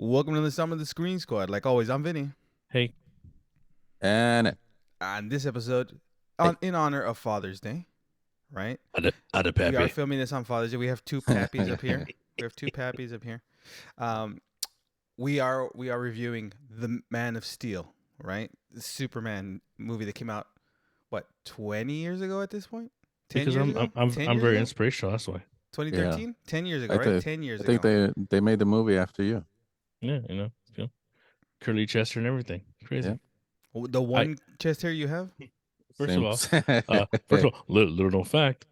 Welcome to the Summon the Screen Squad. Like always, I'm Vinny. Hey, And On this episode, Hey. in honor of Father's Day, right? Ada We are Pappy. filming this on Father's Day. We have two pappies up here. We are reviewing The Man of Steel, right? The Superman movie that came out 20 years ago at this point? 10 Because years I'm ago? I'm 10 I'm years very ago? inspirational. That's why. 2013? 10 years ago, I right? think 10 years I think ago. they made the movie after you. Yeah, curly chest and everything. Crazy. Yeah. The one chest hair you have? First of all, Same. little known fact,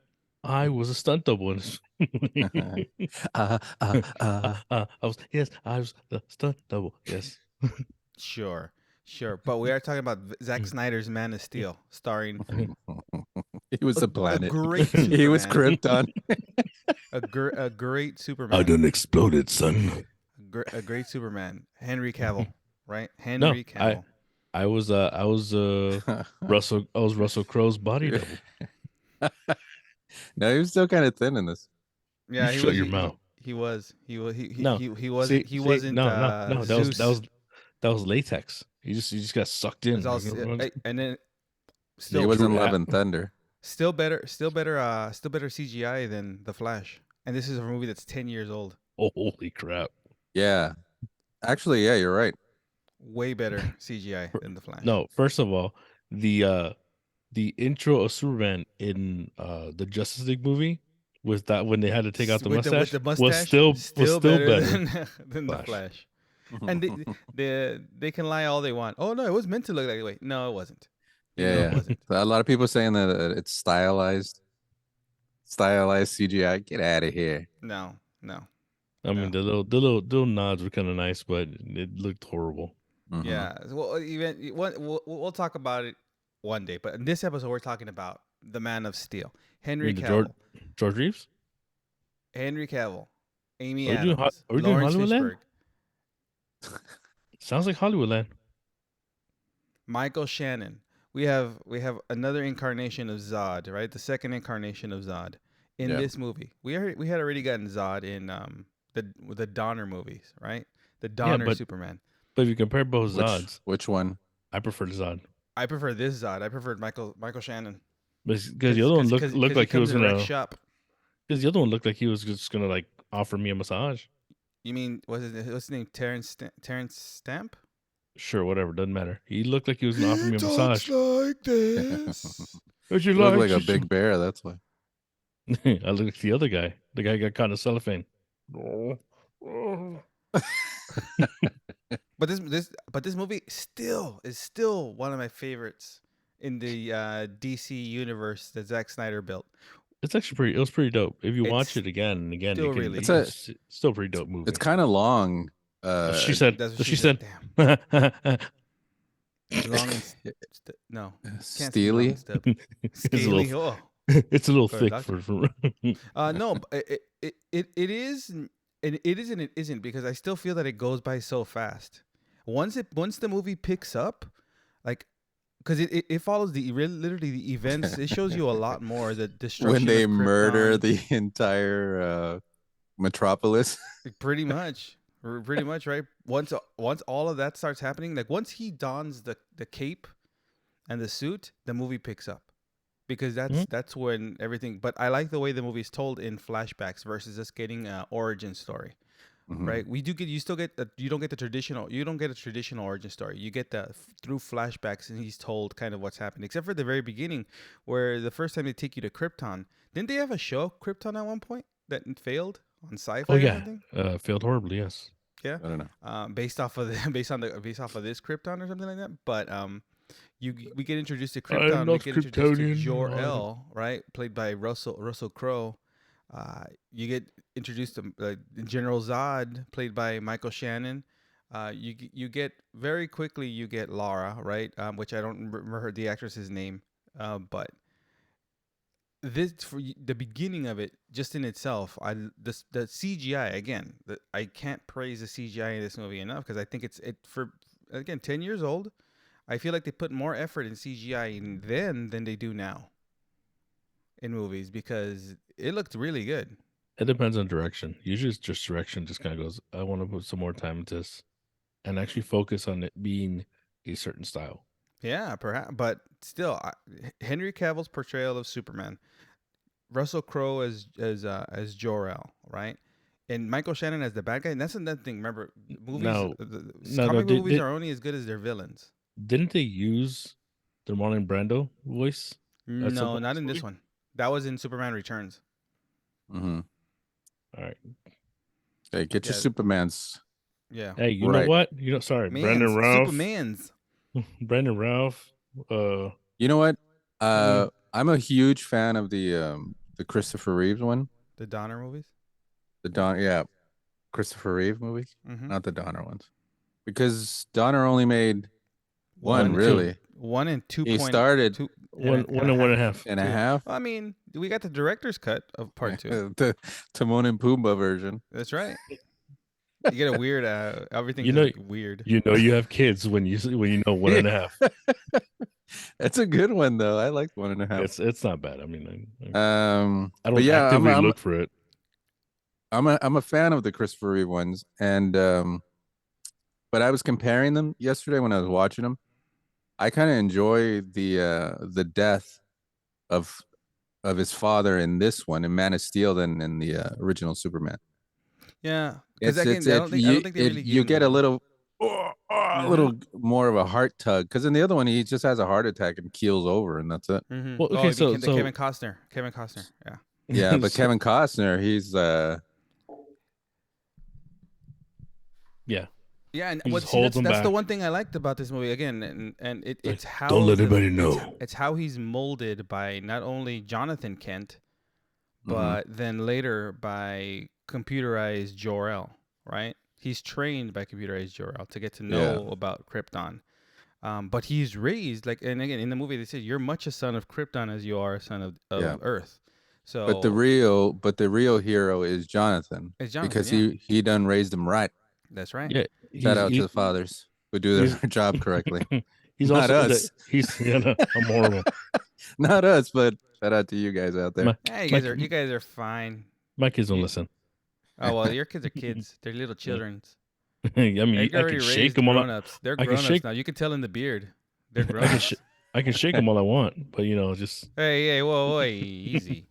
I was a stunt double in this. I was the stunt double. Yes. Sure. But we are talking about Zack Mm. Snyder's Man of Steel, starring He was a a planet. great He was Superman. Krypton. a great I Superman. done exploded, son. A great Superman. Henry Cavill, right? No, Henry Cavill. I was Russell Crowe's body double. No, he was still kind of thin in this. Yeah, Shut your mouth. he was. He No. wasn't. He wasn't. No. Zeus. That was latex. You just got sucked in. It's all, and then still He was in Drew Love At- and Thunder. still better CGI than The Flash. And this is a movie that's 10 years old. Holy crap! Yeah. Actually, yeah, you're right. Way better CGI than The Flash. No, first of all, the intro of Superman in the Justice League movie was that when they had to take out the With mustache, the mustache was still better. than The Flash. And they can lie all they want. Oh no, it was meant to look that way. No, it wasn't. Yeah. It wasn't. So a lot of people saying that it's stylized CGI. Get out of here. No. I mean, the little nods were kind of nice, but it looked horrible. Mhm. Yeah. Well, we'll talk about it one day. But in this episode, we're talking about The Man of Steel, Henry The Cavill, George Reeves. Amy Are we Adams, doing Lawrence Hollywoodland? Fishburne, Sounds like Hollywoodland. Michael Shannon. We have another incarnation of Zod, right? The second incarnation of Zod in Yeah. this movie. We had already gotten Zod in the Donner movies, right? The Donner but- Superman. But if you compare both Zods, Which one? I prefer Zod. I prefer this Zod. I preferred Michael Shannon. Because the other one looked like he was gonna. shop. Because the other one looked like he was just gonna like offer me a massage. You mean what's his name? Terrence Stamp? Sure, whatever, doesn't matter. He looked like he was gonna offer me a massage. like this. Would You you look like a big bear, that's why. I look like the other guy. The guy got caught in cellophane. But this movie is still one of my favorites in the DC universe that Zack Snyder built. It's actually it was pretty dope. If you watch It's it again and again, still you can, really- it's still a pretty dope movie. It's kind of long. she said. That's what She said. Damn. Long and no. Can't say long Steely. and stub. it's a Scaly. little, Oh. it's a little For a thick doctor. for No, but it is, and it is and it isn't, because I still feel that it goes by so fast. Once the movie picks up, like, because it follows literally the events. It shows you a lot more, the destruction When they of murder Krypton. the entire metropolis. Pretty much, right. Once all of that starts happening, like once he dons the cape and the suit, the movie picks up. Because that's when everything. But I like the way the movie's told in flashbacks versus us getting an origin story, Mhm. right? You still get you don't get a traditional origin story. You get through flashbacks, and he's told kind of what's happening, except for the very beginning, where the first time they take you to Krypton. Didn't they have a show Krypton at one point that failed on Sci-Fi? Oh or yeah, something? failed horribly. Yes. Yeah. I don't know. Based off of this Krypton or something like that. But we get introduced to I am Krypton. We not get introduced to Kryptonian. Jor-El, right, played by Russell Crowe. You get introduced to General Zod, played by Michael Shannon. You get very quickly. You get Lara, right, which I don't remember the actress's name, but this for the beginning of it, just in itself, the CGI again. I can't praise the CGI in this movie enough, because I think it's for again 10 years old. I feel like they put more effort in CGI then than they do now in movies, because it looked really good. It depends on direction. Usually, it's just direction. Just kind of goes. I want to put some more time into this, and actually focus on it being a certain style. Yeah, perhaps, but still, Henry Cavill's portrayal of Superman, Russell Crowe as Jor-El, right? And Michael Shannon as the bad guy. And that's another thing. Remember, movies, No, no. comic Did, movies did, are only as good as their villains. didn't they use the Marlon Brando voice? At some No, point not this in this movie? one. That was in Superman Returns. Hmm. All right. Hey, get your Yeah. Supermans. Yeah. Hey, you know Right. what? Sorry, Brandon Ralph. Supermans. Brandon Ralph. You know what? Mm. I'm a huge fan of the Christopher Reeves one. The Donner movies. Yeah, Christopher Reeve movies, Mm-hmm. not the Donner ones, because Donner only made one and two. really. 1 and 2. He started 2 One and a half. and a Two. half. I mean, we got the director's cut of part 2. The Timon and Pumbaa version. That's right. You get a weird. Everything You is know- like weird. You know you have kids when you know 1.5. It's a good one though. I like 1.5. It's not bad. I mean, I I don't but yeah, actively look for it. I'm a fan of the Christopher Reeve ones, and but I was comparing them yesterday when I was watching them. I kind of enjoy the death of his father in this one, in Man of Steel, than in the original Superman. Yeah, because I don't think they really. You get a little more of a heart tug, because in the other one he just has a heart attack and keels over, and that's it. Mm-hmm. Well, okay, so Kevin Costner. Yeah. Yeah, but Kevin Costner, he's yeah. Yeah, and He what, just see, holds that's them the back. one thing I liked about this movie again, and it's how Don't let the- anybody know. It's how he's molded by not only Jonathan Kent, Mhm. but then later by computerized Jor-El. Right? He's trained by computerized Jor-El to get to know about Krypton. But he's raised like, and again in the movie they say you're much a son of Krypton as you are a son of Yeah. Earth. So, but the real hero is Jonathan, it's Jonathan, because yeah. he done raised him right. That's right. Yeah. Shout out to the fathers who do their he's- job correctly. He's Not also us. I'm horrible. Not us, but shout out to you guys out there. Hey, My- you guys are fine. My kids don't You- listen. Oh well, your kids are kids. They're little children. I mean, They're I already can shake raised them all. grown-ups. They're I can grown-ups shake- now. You can tell in the beard. They're I can, grown-ups. I can shake them all I want, but just Hey, whoa, easy.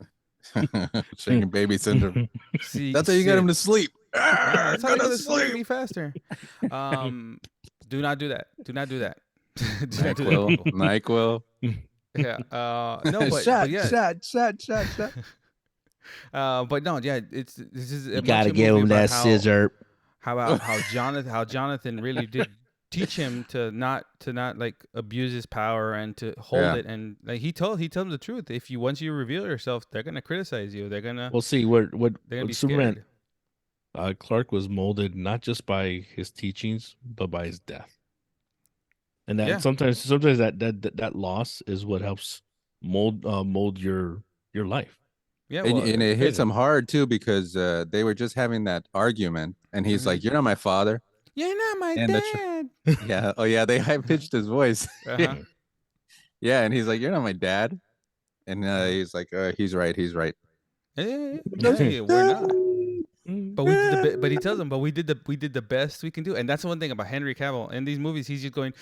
Shaking baby syndrome. See, That's how you get him to sleep. Yeah, that's how they Go go to to sleep. sleep. Me faster. Do not do that. Do not do that. Do not do that, NyQuil. people. NyQuil. Yeah. No, but yeah. shot. But no, yeah. This is You gotta give him that scissor. How Jonathan really did teach him to not like abuse his power and to hold Yeah. it, and like he told him the truth. If you once you reveal yourself, they're gonna criticize you. They're gonna we'll see they're gonna what be Superman. scared. Clark was molded not just by his teachings, but by his death. And that Yeah. sometimes that loss is what helps mold your life. Yeah, And, well, and it hits crazy. him hard too, because they were just having that argument, and he's Mhm. like, "You're not my father." you're not my and the dad. Yeah. Oh yeah. They high pitched his voice. Uh-huh. Yeah, and he's like, "You're not my dad," and he's like, "He's right. He's right." Yeah, we're not. But we did but he tells him, but we did the best we can do, and that's the one thing about Henry Cavill in these movies. He's just going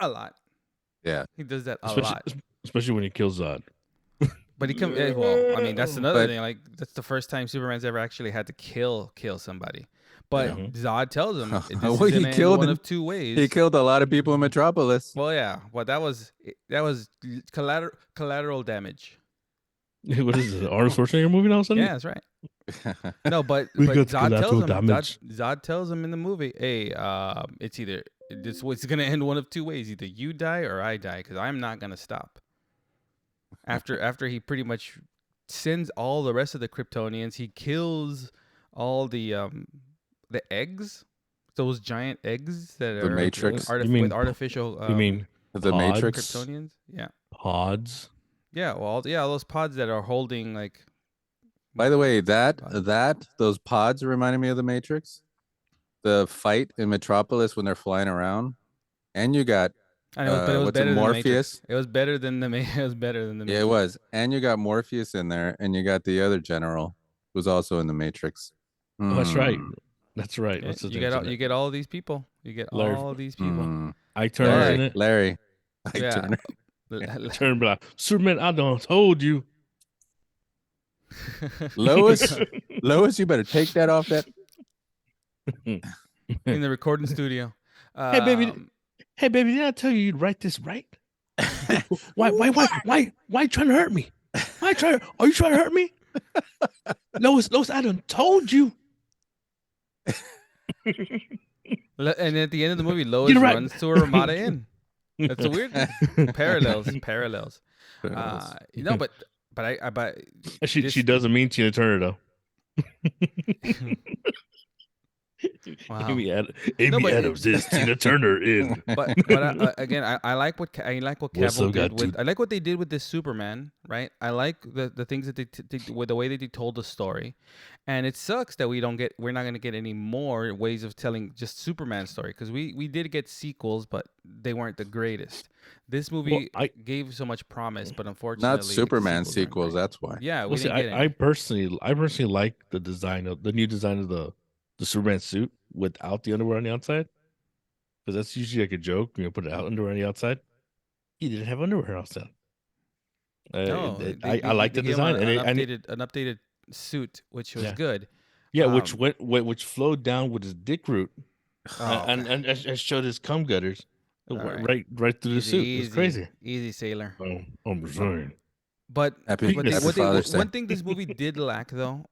a lot. Yeah. He does that a especially, lot. especially when he kills Zod. But he comes. Well, I mean, that's another But- thing. Like that's the first time Superman's ever actually had to kill somebody. But Yeah. Zod tells him this Well, is he gonna end killed one him. of two ways. He killed a lot of people in Metropolis. Well, yeah. Well, that was collateral damage. What is it? Arnold Schwarzenegger movie all of a sudden? Yeah, that's right. No, but We but got Zod tells collateral him. damage. Zod tells him in the movie, "Hey, it's either it's gonna end one of two ways: either you die or I die, because I'm not gonna stop." After he pretty much sends all the rest of the Kryptonians, he kills all the eggs, those giant eggs that The are Matrix? You mean- with artificial. You mean The Pods? Matrix. Kryptonians? Yeah, pods? yeah. Well, yeah, those pods that are holding like. By the way, Pods. those pods reminded me of the Matrix. The fight in Metropolis when they're flying around, and you got I know, but it was what's it, better than the Matrix. Morpheus? It was better than the. It was better than the. yeah, it Matrix. was, and you got Morpheus in there, and you got the other general. was also in the Matrix. Oh, that's right. Hmm. That's right. Yeah, What's his you name? get you get all these people. You get Larry- all these people. Hmm. Ike Turner's in Larry, it. Larry, Ike Yeah. Turner. Turn black. Superman, I done told you. Lois, Lois, you better take that off that. in the recording studio. Hey, baby. Um, Hey, baby, did I tell you you'd write this right? Why you trying to hurt me? Are you trying to hurt me? Lois, I done told you. And at the end of the movie, Lois Get it right. runs to a Ramada Inn. That's a weird parallels. No, but She this- doesn't mean Tina Turner though. Wow. Amy No, but- Adams is Tina Turner in. but again, I like what What's so Cavill did got with. to- I like what they did with this Superman, right? I like the things that they with the way that they told the story, and it sucks that we're not gonna get any more ways of telling just Superman story, because we did get sequels, but they weren't the greatest. This movie gave so much promise, but unfortunately, Not Superman the aren't sequels. great. That's why. Yeah, we Well, see, didn't get any. I personally like the new design of the Superman suit without the underwear on the outside, because that's usually like a joke. You know, put it out underwear on the outside. He didn't have underwear outside. No, I like the they gave him design, an updated suit, which was Yeah. good. yeah, which um, which flowed down with his dick root Oh, and showed his cum gutters All right. right through the suit. It was crazy. Easy, sailor. I'm saying. But Happy Father's Day. one thing this movie did lack, though,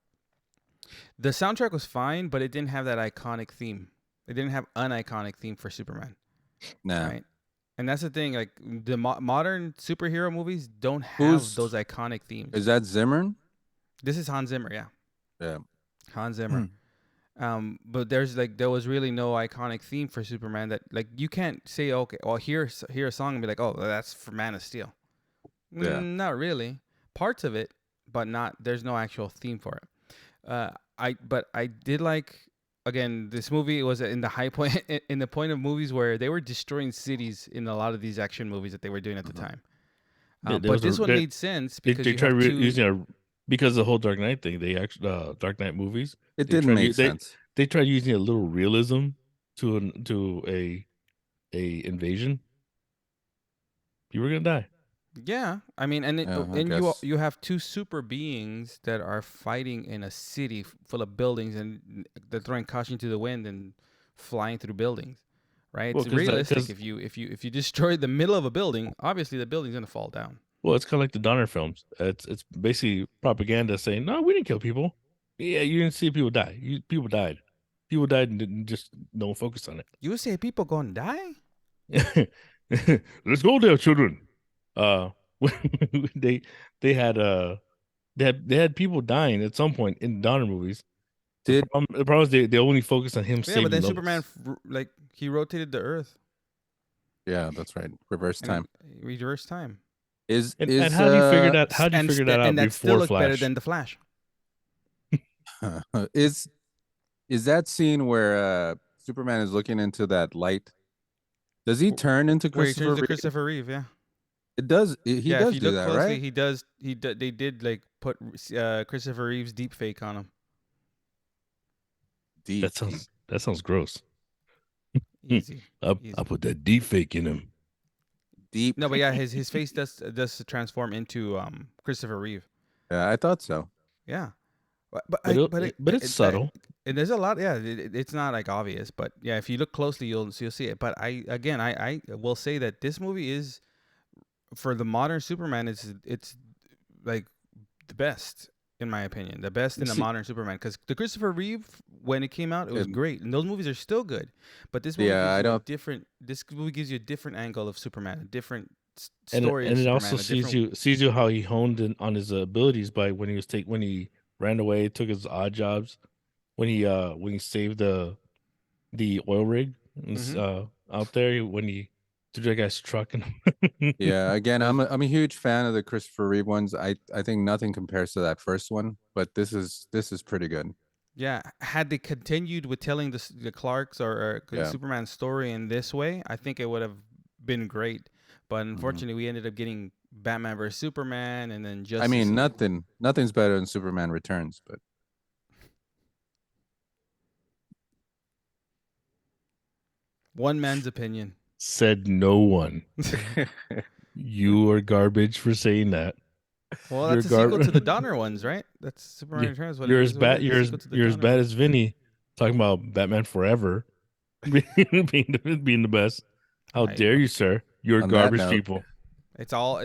the soundtrack was fine, but it didn't have that iconic theme. It didn't have an iconic theme for Superman, Nah. right? And that's the thing. Like the modern superhero movies don't have Who's- those iconic themes. Is that Zimmer? This is Hans Zimmer, yeah. Yeah. Hans Zimmer. But there was really no iconic theme for Superman that, like, you can't say, okay, well, hear a song and be like, oh, that's for Man of Steel. Yeah. Not really. Parts of it, but there's no actual theme for it. I did like, again, this movie was in the high point, in the point of movies where they were destroying cities in a lot of these action movies that they were doing at the time. Yeah, there But was this one made sense because they you tried have two. using because the whole Dark Knight thing. They actually Dark Knight movies. It They didn't tried make to- they- sense. They tried using a little realism to a invasion. You were gonna die. Yeah, I mean, and Yeah, I and guess. you have two super beings that are fighting in a city full of buildings, and they're throwing caution to the wind and flying through buildings, right? Well, It's 'cause that- realistic. 'cause- If you destroy the middle of a building, obviously the building's gonna fall down. Well, it's kind of like the Donner films. It's basically propaganda saying, "No, we didn't kill people. Yeah, you didn't see people die. People died. People died and didn't just no one focused on it." You say people gonna die? Let's go there, children. They had they had people dying at some point in Donner movies. Did The problem is they only focused on him Yeah, saving but then Lois. Superman, like, he rotated the Earth. yeah, that's right. Reverse and time. reverse time. Is And is how do you figure uh, that? How do you figure that out and that still before looked Flash? better than the Flash. is that scene where Superman is looking into that light? Does he turn into Where he Christopher turns to Reeve? Christopher Reeve, yeah. It does. He Yeah, does if you do look that, closely, right? he does. They did, like, put Christopher Reeve's deep fake on him. Deep. That sounds gross. Easy. I Easy. put that deep fake in him. Deep. No, but yeah, his face does transform into Christopher Reeve. Yeah, I thought so. Yeah, But it's subtle. And there's a lot. Yeah, it's not like obvious, but yeah, if you look closely, you'll see it. But I will say that this movie is, for the modern Superman, it's like the best, in my opinion, the best in the See- modern Superman. Because the Christopher Reeve, when it came out, it was great, and those movies are still good. But this movie, Yeah, I don't- This movie gives you a different angle of Superman, a different And story. and of it Superman, also a different- sees you how he honed in on his abilities by when he ran away, took his odd jobs, when he saved the oil rig out there, when he threw that guy's truck and Yeah, again, I'm a huge fan of the Christopher Reeve ones. I think nothing compares to that first one, but this is pretty good. Yeah, had they continued with telling the Clarks or Yeah. Superman's story in this way, I think it would have been great. But unfortunately, we ended up getting Batman vs Superman, and then Justice. I mean, nothing's better than Superman Returns, but One man's opinion. Said no one. You are garbage for saying that. Well, You're that's a sequel to the garbage. Donner ones, right? That's Superman Yeah, Returns. You're as is bad. a You're sequel to the you're as Donner bad ones. as Vinny talking about Batman Forever being the best. How Hey, dare you, sir? You're On that garbage note- people. It's all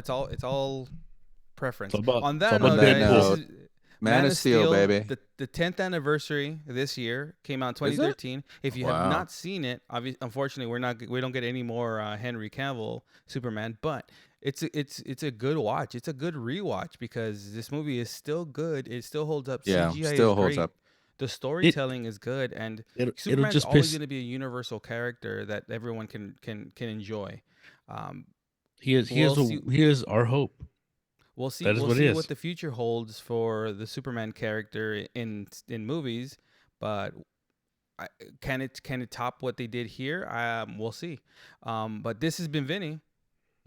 preference. It's all about- On it's that all about note, guys, Deadpool. this is Man of Steel, baby. The 10th anniversary this year came out in Is it? 2013. If you have Wow. not seen it, unfortunately, we don't get any more Henry Cavill Superman, but it's a good watch. It's a good rewatch because this movie is still good. It still holds up. Yeah, CGI still is holds great. up. The storytelling is good, and It'll Superman's just always piss. going to be a universal character that everyone can enjoy. He is. He We'll is. see- He is our hope. We'll see. That is We'll what it see is. what the future holds for the Superman character in movies, but can it top what they did here? We'll see. But this has been Vinny.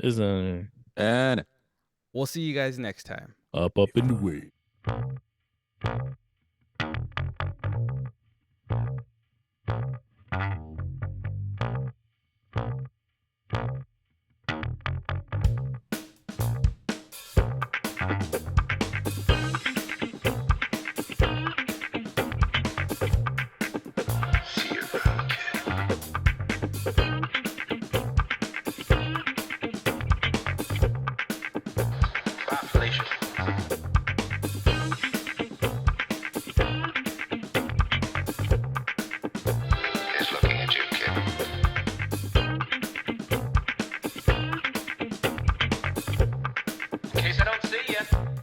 Isn't And We'll see you guys next time. up in the way. Is looking at you, kid. In case I don't see you.